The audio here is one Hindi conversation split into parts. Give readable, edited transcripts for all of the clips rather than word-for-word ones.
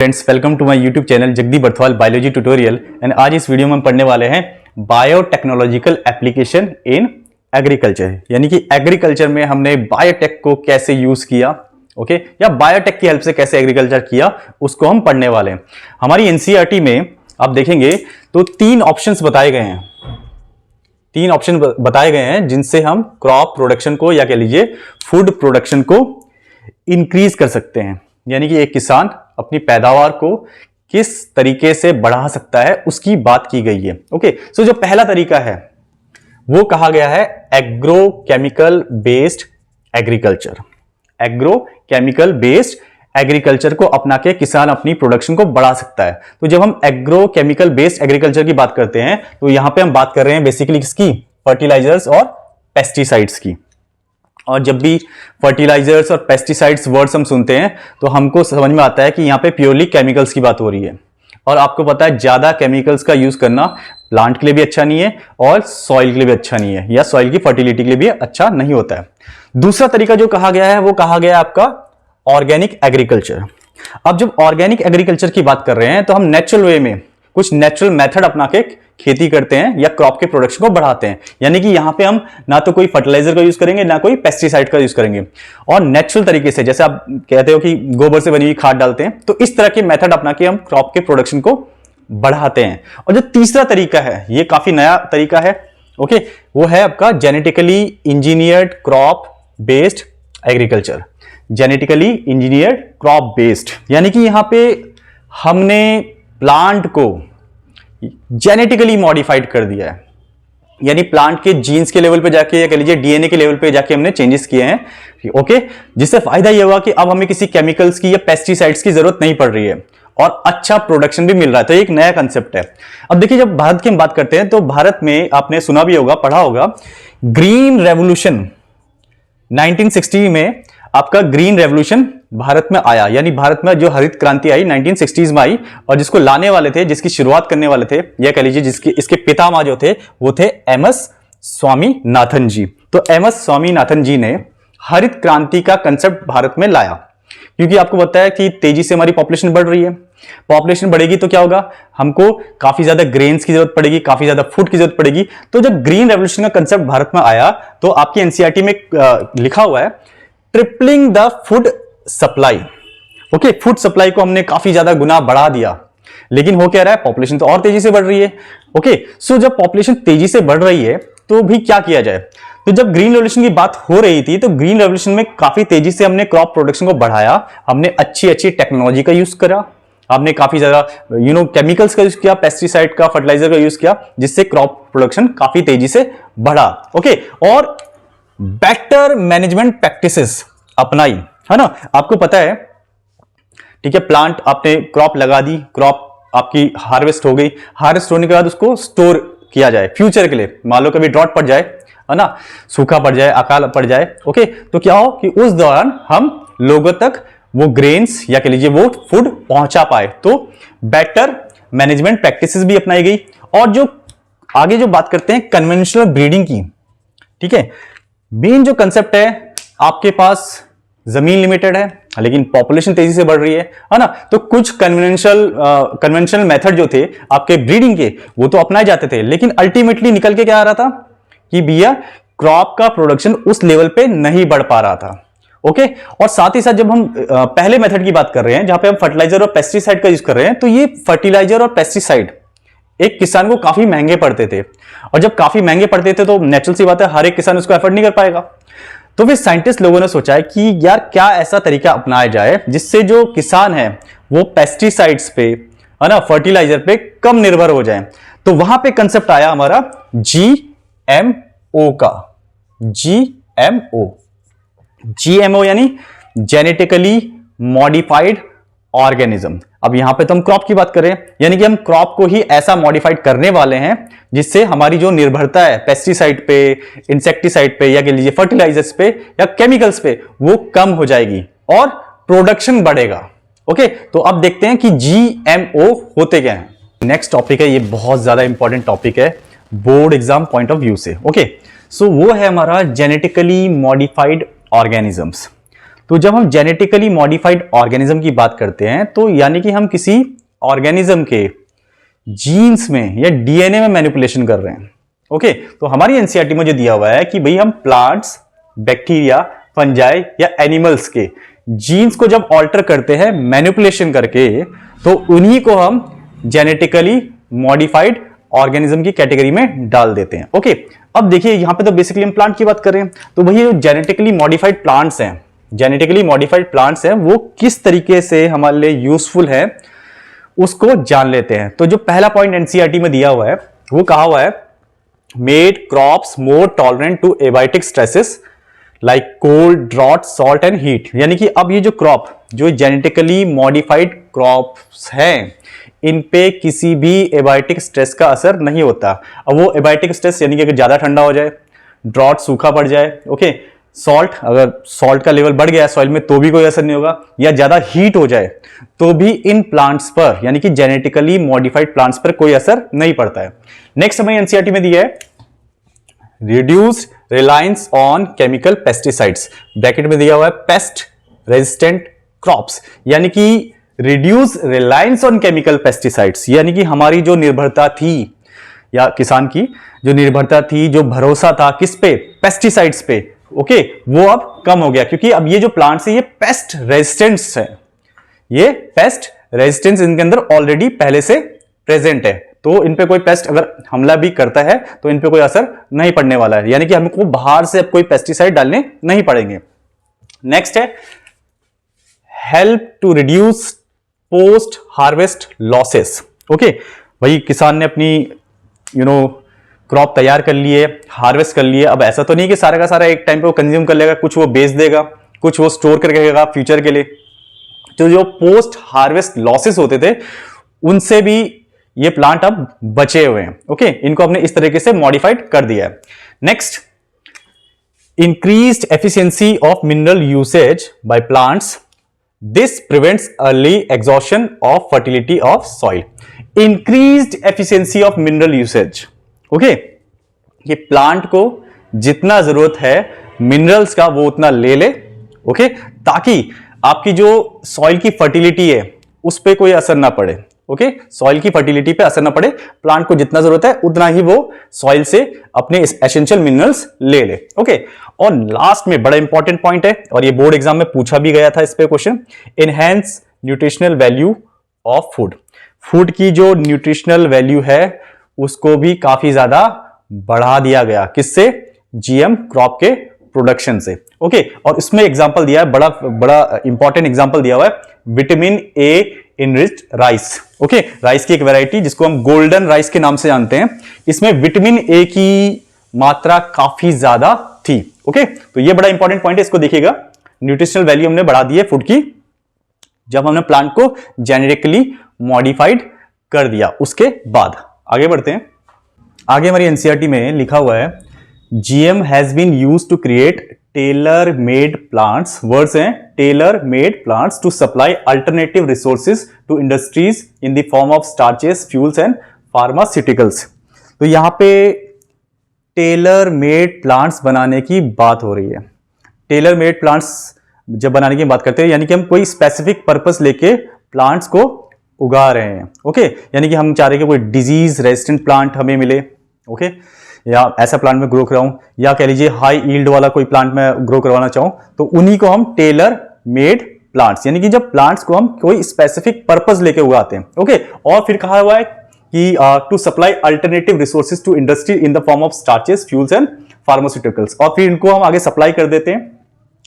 Friends, welcome to my YouTube channel Jagdeep Barthwal biology tutorial. And आज इस वीडियो में हम पढ़ने वाले हैं बायोटेक्नोलॉजिकल एप्लीकेशन इन एग्रीकल्चर, यानी कि एग्रीकल्चर में हमने बायोटेक को कैसे यूज किया, ओके, या बायोटेक की हेल्प से कैसे एग्रीकल्चर किया, उसको हम पढ़ने वाले हैं। हमारी एनसीईआरटी में आप देखेंगे तो तीन ऑप्शंस बताए गए हैं, तीन ऑप्शन बताए गए हैं जिनसे हम क्रॉप प्रोडक्शन को या कह लीजिए फूड प्रोडक्शन को इंक्रीज कर सकते हैं, यानी कि एक किसान अपनी पैदावार को किस तरीके से बढ़ा सकता है उसकी बात की गई है। ओके, सो जो पहला तरीका है वो कहा गया है agrochemical based agriculture. Agrochemical based agriculture को अपना के किसान अपनी प्रोडक्शन को बढ़ा सकता है। तो जब हम एग्रोकेमिकल बेस्ड एग्रीकल्चर की बात करते हैं तो यहां पे हम बात कर रहे हैं बेसिकली किसकी, फर्टिलाइजर्स और पेस्टिसाइड्स की। और जब भी फर्टिलाइजर्स और पेस्टिसाइड्स वर्ड्स हम सुनते हैं तो हमको समझ में आता है कि यहाँ पे प्योरली केमिकल्स की बात हो रही है। और आपको पता है ज्यादा केमिकल्स का यूज करना प्लांट के लिए भी अच्छा नहीं है और सॉइल के लिए भी अच्छा नहीं है, या सॉइल की फर्टिलिटी के लिए भी अच्छा नहीं होता है। दूसरा तरीका जो कहा गया है वो कहा गया है आपका ऑर्गेनिक एग्रीकल्चर। अब जब ऑर्गेनिक एग्रीकल्चर की बात कर रहे हैं तो हम नेचुरल वे में कुछ नेचुरल मेथड अपना के खेती करते हैं या क्रॉप के प्रोडक्शन को बढ़ाते हैं, यानी कि यहां पे हम ना तो कोई फर्टिलाइजर का यूज करेंगे ना कोई पेस्टिसाइड का यूज करेंगे, और नेचुरल तरीके से, जैसे आप कहते हो कि गोबर से बनी हुई खाद डालते हैं, तो इस तरह के मेथड अपना के हम क्रॉप के प्रोडक्शन को बढ़ाते हैं। और जो तीसरा तरीका है ये काफी नया तरीका है, ओके, वो है आपका genetically engineered crop based agriculture. Genetically engineered crop based, यानी कि यहां पे हमने प्लांट को जेनेटिकली मॉडिफाइड कर दिया है, यानी प्लांट के जीन्स के लेवल पे जाके या कह लीजिए डीएनए के लेवल पे जाके हमने चेंजेस किए हैं, ओके, जिससे फायदा यह हुआ कि अब हमें किसी केमिकल्स की या पेस्टिसाइड्स की जरूरत नहीं पड़ रही है और अच्छा प्रोडक्शन भी मिल रहा है। तो एक नया कंसेप्ट है। अब देखिए, जब भारत की हम बात करते हैं तो भारत में आपने सुना भी होगा, पढ़ा होगा, ग्रीन रेवोल्यूशन 1960 में आपका ग्रीन रेवोल्यूशन भारत में आया, यानी भारत में जो हरित क्रांति आई 1960s में आई, और जिसको लाने वाले थे, जिसकी शुरुआत करने वाले थे, या कह लीजिए जिसके इसके पितामह जो थे वो थे एमएस स्वामीनाथन जी। तो एमएस स्वामीनाथन जी ने हरित क्रांति का कंसेप्ट भारत में लाया, क्योंकि आपको पता है कि तेजी से हमारी पॉपुलेशन बढ़ रही है। पॉपुलेशन बढ़ेगी तो क्या होगा, हमको काफी ज्यादा ग्रेन्स की जरूरत पड़ेगी, काफी ज्यादा फूड की जरूरत पड़ेगी। तो जब ग्रीन रेवोल्यूशन का कंसेप्ट भारत में आया तो आपकी एनसीईआरटी में लिखा हुआ है tripling the food supply. Okay, food supply को हमने काफी ज्यादा गुना बढ़ा दिया, लेकिन हो क्या रहा है, पॉपुलेशन तो और तेजी से बढ़ रही है। ओके, सो जब पॉपुलेशन तेजी से बढ़ रही है तो भी क्या किया जाए। तो जब ग्रीन रेवोल्यूशन की बात हो रही थी तो ग्रीन रेवोल्यूशन में काफी तेजी से हमने क्रॉप प्रोडक्शन को बढ़ाया, हमने अच्छी टेक्नोलॉजी का यूज करा, हमने काफी ज्यादा केमिकल्स का यूज किया, पेस्टिसाइड का, फर्टिलाइजर का यूज किया, जिससे क्रॉप प्रोडक्शन काफी तेजी से बढ़ा। ओके, और बेटर मैनेजमेंट प्रैक्टिसेस अपनाई, है ना। आपको पता है, ठीक है, प्लांट आपने क्रॉप लगा दी, क्रॉप आपकी हार्वेस्ट हो गई, हार्वेस्ट होने के बाद उसको स्टोर किया जाए फ्यूचर के लिए। मान लो कभी ड्रॉट पड़ जाए, है ना, सूखा पड़ जाए, अकाल पड़ जाए, ओके, तो क्या हो कि उस दौरान हम लोगों तक वो ग्रेन्स या कह लीजिए वो फूड पहुंचा पाए। तो बेटर मैनेजमेंट प्रैक्टिसेस भी अपनाई गई। और जो आगे जो बात करते हैं कन्वेंशनल ब्रीडिंग की, ठीक है, मेन जो कंसेप्ट है, आपके पास जमीन लिमिटेड है लेकिन पॉपुलेशन तेजी से बढ़ रही है ना, तो कुछ कन्वेंशनल मेथड जो थे आपके ब्रीडिंग के वो तो अपनाए जाते थे, लेकिन अल्टीमेटली निकल के क्या आ रहा था कि भैया क्रॉप का प्रोडक्शन उस लेवल पे नहीं बढ़ पा रहा था। ओके, और साथ ही साथ जब हम पहले मेथड की बात कर रहे हैं जहां पे हम फर्टिलाइजर और पेस्टिसाइड का यूज कर रहे हैं, तो ये फर्टिलाइजर और पेस्टिसाइड एक किसान को काफी महंगे पड़ते थे, और जब काफी महंगे पड़ते थे तो नेचुरल सी बात है हर एक किसान उसको एफोर्ड नहीं कर पाएगा। तो फिर साइंटिस्ट लोगों ने सोचा है कि यार क्या ऐसा तरीका अपनाया जाए जिससे जो किसान है वो पेस्टिसाइड्स पे, है ना, फर्टिलाइजर पे कम निर्भर हो जाए। तो वहां पे कंसेप्ट आया हमारा जीएमओ का। जीएमओ यानी जेनेटिकली मॉडिफाइड ऑर्गेनिज्म। अब यहां पे तो हम क्रॉप की बात करें, यानी कि हम क्रॉप को ही ऐसा मॉडिफाइड करने वाले हैं जिससे हमारी जो निर्भरता है पेस्टिसाइड पे, इंसेक्टिसाइड पे, या कह लीजिए फर्टिलाइजर्स पे या केमिकल्स पे, वो कम हो जाएगी और प्रोडक्शन बढ़ेगा। ओके, तो अब देखते हैं कि जीएमओ होते क्या हैं। नेक्स्ट टॉपिक है, ये बहुत ज्यादा इंपॉर्टेंट टॉपिक है board exam point of view से। ओके, सो वो है हमारा जेनेटिकली मॉडिफाइड ऑर्गेनिजम्स। तो जब हम जेनेटिकली मॉडिफाइड ऑर्गेनिज्म की बात करते हैं तो यानी कि हम किसी ऑर्गेनिज्म के जीन्स में या डीएनए में मैनिपुलेशन कर रहे हैं। ओके, तो हमारी एनसीईआरटी में जो दिया हुआ है कि भाई हम प्लांट्स, बैक्टीरिया, फंजाई या एनिमल्स के जीन्स को जब ऑल्टर करते हैं मैनिपुलेशन करके, तो उन्हीं को हम जेनेटिकली मॉडिफाइड ऑर्गेनिज्म की कैटेगरी में डाल देते हैं। ओके, अब देखिए यहां पे तो बेसिकली हम प्लांट की बात कर रहे हैं, तो भैया जो जेनेटिकली मॉडिफाइड प्लांट्स हैं, जेनेटिकली मॉडिफाइड प्लांट्स हैं वो किस तरीके से हमारे लिए यूजफुल है उसको जान लेते हैं। तो जो पहला पॉइंट एनसीईआरटी में दिया हुआ है वो कहा हुआ है, made crops more tolerant to abiotic stresses like cold, drought, salt and heat. यानी कि अब ये जो क्रॉप, जो जेनेटिकली मॉडिफाइड क्रॉप्स हैं, इन पे किसी भी एबायोटिक स्ट्रेस का असर नहीं होता। अब वो एबायोटिक स्ट्रेस यानी कि अगर ज्यादा ठंडा हो जाए, ड्रॉट सूखा पड़ जाए, ओके, सॉल्ट, अगर सॉल्ट का लेवल बढ़ गया है सॉइल में तो भी कोई असर नहीं होगा, या ज्यादा हीट हो जाए तो भी इन प्लांट्स पर यानी कि जेनेटिकली मॉडिफाइड प्लांट्स पर कोई असर नहीं पड़ता है। नेक्स्ट हमें एनसीईआरटी में दिया है, reduced reliance on chemical pesticides, bracket में दिया हुआ है पेस्ट रेजिस्टेंट क्रॉप्स, यानी कि reduce reliance on chemical pesticides, यानी कि हमारी जो निर्भरता थी या किसान की जो निर्भरता थी, जो भरोसा था किस पे, पेस्टिसाइड्स पे, ओके, वो अब कम हो गया, क्योंकि अब ये जो प्लांट्स है ये पेस्ट रेजिस्टेंस है, ये पेस्ट रेजिस्टेंस इनके अंदर ऑलरेडी पहले से प्रेजेंट है, तो इन पे कोई पेस्ट अगर हमला भी करता है तो इन पे कोई असर नहीं पड़ने वाला है, यानी कि हमको बाहर से अब कोई पेस्टिसाइड डालने नहीं पड़ेंगे। नेक्स्ट है help to reduce post harvest losses. Okay, भाई किसान ने अपनी क्रॉप तैयार कर लिए, हार्वेस्ट कर लिए, अब ऐसा तो नहीं कि सारा का सारा एक टाइम पे वो कंज्यूम कर लेगा, कुछ वो बेच देगा, कुछ वो स्टोर करके रखेगा फ्यूचर के लिए। तो जो पोस्ट हार्वेस्ट लॉसेस होते थे उनसे भी ये प्लांट अब बचे हुए हैं। ओके, इनको हमने इस तरीके से मॉडिफाइड कर दिया है। Next, increased efficiency of mineral usage by plants, this prevents early exhaustion of fertility of soil. Increased efficiency of mineral usage, okay, ये प्लांट को जितना जरूरत है मिनरल्स का वो उतना ले ले, ओके, ताकि आपकी जो सॉइल की फर्टिलिटी है उस पर कोई असर ना पड़े। ओके, सॉइल की फर्टिलिटी पे असर ना पड़े, प्लांट को जितना जरूरत है उतना ही वो सॉइल से अपने एसेंशियल मिनरल्स ले ले। ओके, और लास्ट में बड़ा इंपॉर्टेंट पॉइंट है और ये बोर्ड एग्जाम में पूछा भी गया था इस पे question, enhance nutritional value of food. Food की जो न्यूट्रिशनल वैल्यू है उसको भी काफी ज्यादा बढ़ा दिया गया, किससे, जीएम क्रॉप के प्रोडक्शन से। ओके, और इसमें एग्जांपल दिया है, बड़ा इंपॉर्टेंट एग्जांपल दिया हुआ है, vitamin A enriched rice. Okay, rice की एक वैरायटी जिसको हम गोल्डन राइस के नाम से जानते हैं, इसमें विटामिन ए की मात्रा काफी ज्यादा थी। ओके, तो ये बड़ा इंपॉर्टेंट पॉइंट है, इसको देखिएगा, न्यूट्रिशनल वैल्यू हमने बढ़ा दी है फूड की जब हमने प्लांट को जेनेटिकली मॉडिफाइड कर दिया। उसके बाद आगे बढ़ते हैं, आगे हमारी एनसीईआरटी में लिखा हुआ है, GM has been used to create tailor made plants, words हैं tailor made plants to supply alternative resources to industries in the form of starches, fuels and pharmaceuticals. तो यहां पे टेलर मेड प्लांट्स बनाने की बात हो रही है। टेलर मेड प्लांट्स जब बनाने की बात करते हैं यानी कि हम कोई स्पेसिफिक पर्पस लेके प्लांट्स को उगा रहे हैं। ओके, यानी कि हम चाह रहे हैं कि कोई डिजीज रेजिस्टेंट प्लांट हमें मिले, ओके, या ऐसा प्लांट में ग्रो कराऊं, या कह लीजिए हाई यील्ड वाला कोई प्लांट में ग्रो करवाना चाहूं, तो उन्हीं को हम टेलर मेड प्लांट्स, यानी कि जब प्लांट्स को हम कोई स्पेसिफिक पर्पस लेके उगाते हैं। ओके, और फिर कहा हुआ है कि to supply alternative resources to industry in the form of starches, fuels and pharmaceuticals, और फिर इनको हम आगे सप्लाई कर देते हैं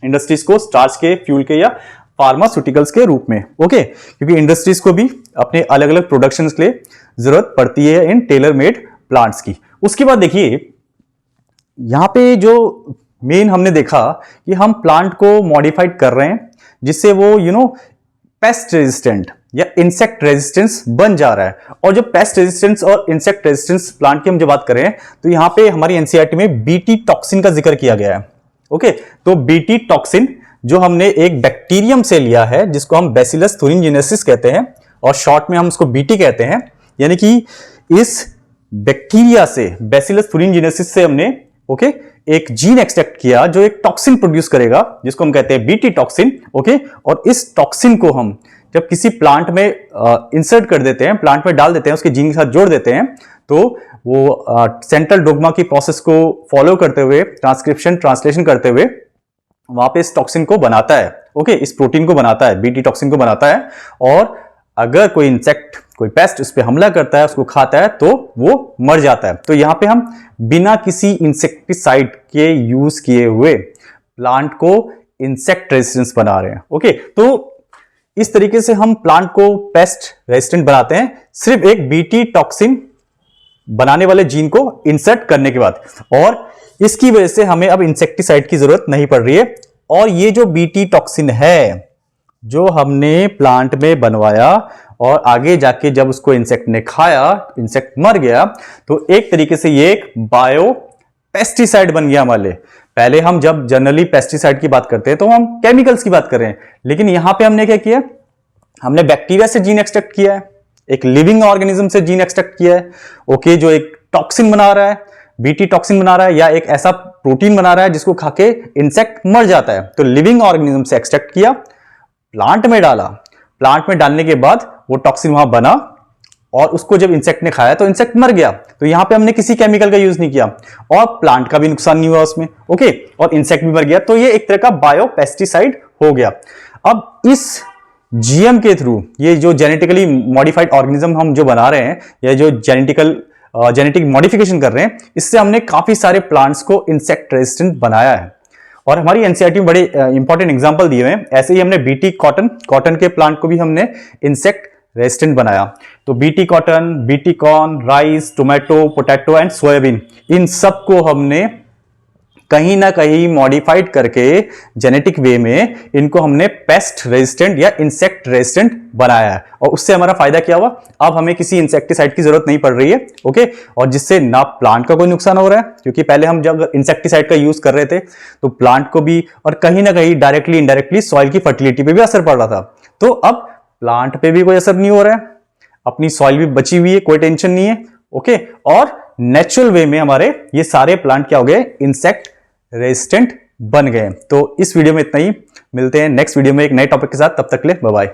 इंडस्ट्रीज को स्टार्च के, फ्यूल के या फार्मास्यूटिकल्स के रूप में। ओके, क्योंकि इंडस्ट्रीज को भी अपने अलग अलग प्रोडक्शंस के लिए जरूरत पड़ती है इन टेलर मेड प्लांट्स की। उसके बाद देखिए यहां पे जो मेन हमने देखा कि हम प्लांट को मॉडिफाइड कर रहे हैं जिससे वो पेस्ट रेजिस्टेंट या इंसेक्ट रेजिस्टेंस बन जा रहा है। और जब पेस्ट रेजिस्टेंस और इंसेक्ट रेजिस्टेंस प्लांट की हम जब बात कर रहे हैं तो यहां पे हमारी एनसीईआरटी में बीटी टॉक्सिन का जिक्र किया गया है। ओके, तो बीटी टॉक्सिन जो हमने एक बैक्टीरियम से लिया है जिसको हम बैसिलस thuringiensis कहते हैं और शॉर्ट में हम उसको बीटी कहते हैं, यानी कि इस बैक्टीरिया से, बैसिलस thuringiensis से हमने ओके, एक जीन एक्सट्रैक्ट किया जो एक टॉक्सिन प्रोड्यूस करेगा जिसको हम कहते हैं बीटी टॉक्सिन। ओके, और इस टॉक्सिन को हम जब किसी प्लांट में इंसर्ट कर देते हैं, प्लांट में डाल देते हैं, उसके जीन के साथ जोड़ देते हैं, तो वो सेंट्रल डोग्मा की प्रोसेस को फॉलो करते हुए, ट्रांसलेशन करते हुए वहां पे इस टॉक्सिन को बनाता है। ओके, इस प्रोटीन को बनाता है, बीटी टॉक्सिन को बनाता है। और अगर कोई इंसेक्ट, कोई पेस्ट उस पर हमला करता है, उसको खाता है, तो वो मर जाता है। तो यहां पे हम बिना किसी इंसेक्टिसाइड के यूज किए हुए प्लांट को इंसेक्ट रेजिस्टेंस बना रहे हैं। ओके, तो इस तरीके से हम प्लांट को पेस्ट रेजिस्टेंट बनाते हैं, सिर्फ एक बीटी टॉक्सिन बनाने वाले जीन को इंसर्ट करने के बाद। और इसकी वजह से हमें अब इंसेक्टिसाइड की जरूरत नहीं पड़ रही है। और ये जो बीटी टॉक्सिन है जो हमने प्लांट में बनवाया और आगे जाके जब उसको इंसेक्ट ने खाया, इंसेक्ट मर गया, तो एक तरीके से ये एक बायो पेस्टिसाइड बन गया हमारे लिए। पहले हम जब जनरली पेस्टिसाइड की बात करते हैं तो हम केमिकल्स की बात कर रहे हैं, लेकिन यहां पे हमने क्या किया, हमने बैक्टीरिया से जीन एक्सट्रैक्ट किया है, एक लिविंग ऑर्गेनिज्म से जीन एक्सट्रैक्ट किया है। ओके, जो एक टॉक्सिन बना रहा है, बीटी टॉक्सिन बना रहा है, या एक ऐसा प्रोटीन बना रहा है जिसको खाके इंसेक्ट मर जाता है। तो लिविंग ऑर्गेनिज्म से एक्सट्रैक्ट किया, प्लांट में डाला, प्लांट में डालने के बाद वो टॉक्सिन वहां बना और उसको जब इंसेक्ट ने खाया तो इंसेक्ट मर गया। तो यहां पे हमने किसी केमिकल का यूज नहीं किया और प्लांट का भी नुकसान नहीं हुआ उसमें। ओके, और इंसेक्ट भी मर गया। तो ये एक तरह का बायो पेस्टिसाइड हो गया। अब इस जीएम के थ्रू ये जो जेनेटिकली मॉडिफाइड ऑर्गेनिज्म हम जो बना रहे हैं, या जो जेनेटिक मॉडिफिकेशन कर रहे हैं, इससे हमने काफी सारे प्लांट्स को इंसेक्ट रेजिस्टेंट बनाया है। और हमारी एनसीईआरटी में बड़े इंपॉर्टेंट एग्जांपल दिए हुए हैं। ऐसे ही हमने बीटी कॉटन के प्लांट को भी हमने इंसेक्ट रेजिस्टेंट बनाया। तो BT cotton, BT corn, rice, tomato, potato and soybean, इन सब को हमने कहीं ना कहीं मॉडिफाइड करके जेनेटिक वे में इनको हमने पेस्ट रेजिस्टेंट या इंसेक्ट रेजिस्टेंट बनाया है। और उससे हमारा फायदा क्या हुआ, अब हमें किसी इंसेक्टिसाइड की जरूरत नहीं पड़ रही है। ओके, और जिससे ना प्लांट का कोई नुकसान हो रहा है, क्योंकि पहले हम जब इंसेक्टिसाइड का यूज कर रहे थे तो प्लांट को भी और कहीं ना कहीं डायरेक्टली इनडायरेक्टली सॉइल की फर्टिलिटी पे भी असर पड़ रहा था। तो अब प्लांट पे भी कोई असर नहीं हो रहा है, अपनी सॉइल भी बची हुई है, कोई टेंशन नहीं है। ओके, और नेचुरल वे में हमारे ये सारे प्लांट क्या हो गए, इंसेक्ट रेजिस्टेंट बन गए। तो इस वीडियो में इतना ही, मिलते हैं नेक्स्ट वीडियो में एक नए टॉपिक के साथ। तब तक के लिए बाय बाय।